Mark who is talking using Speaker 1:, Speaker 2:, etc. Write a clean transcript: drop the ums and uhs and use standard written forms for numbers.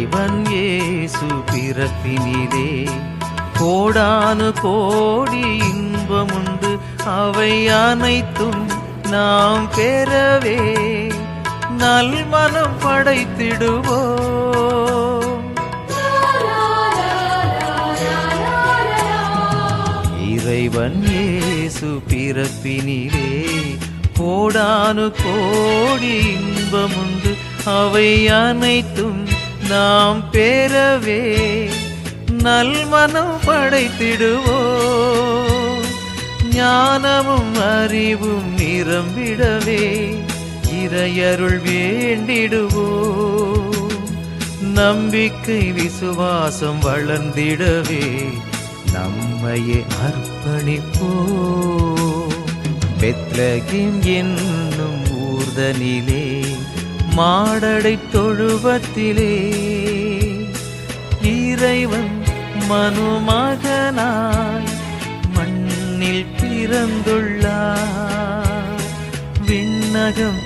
Speaker 1: இவன் இயேசு பிறப்பினிலே கோடானு கோடி இன்பமுண்டு, அவை அனைத்தும் நாம் பெறவே நல்மனம் படைத்திடுவோம். இறைவன் இயேசு பிறப்பினிலே கோடானு கோடி இன்பமுண்டு, அவை அனைத்தும் நாம் பெறவே நல்மனம் படைத்திடுவோம். ஞானமும் அறிவும் நிரம்பிடவே இறையருள் வேண்டிடுவோம். நம்பிக்கை விசுவாசம் வளர்ந்திடவே நம்மையே அர்ப்பணிப்போம். பெத்லகேம் என்னும் ஊர்தனிலே மாடடை தொழுவத்திலே இறைவன் மனுமகனாய் மண்ணில் பிறந்துள்ளார். விண்ணகம்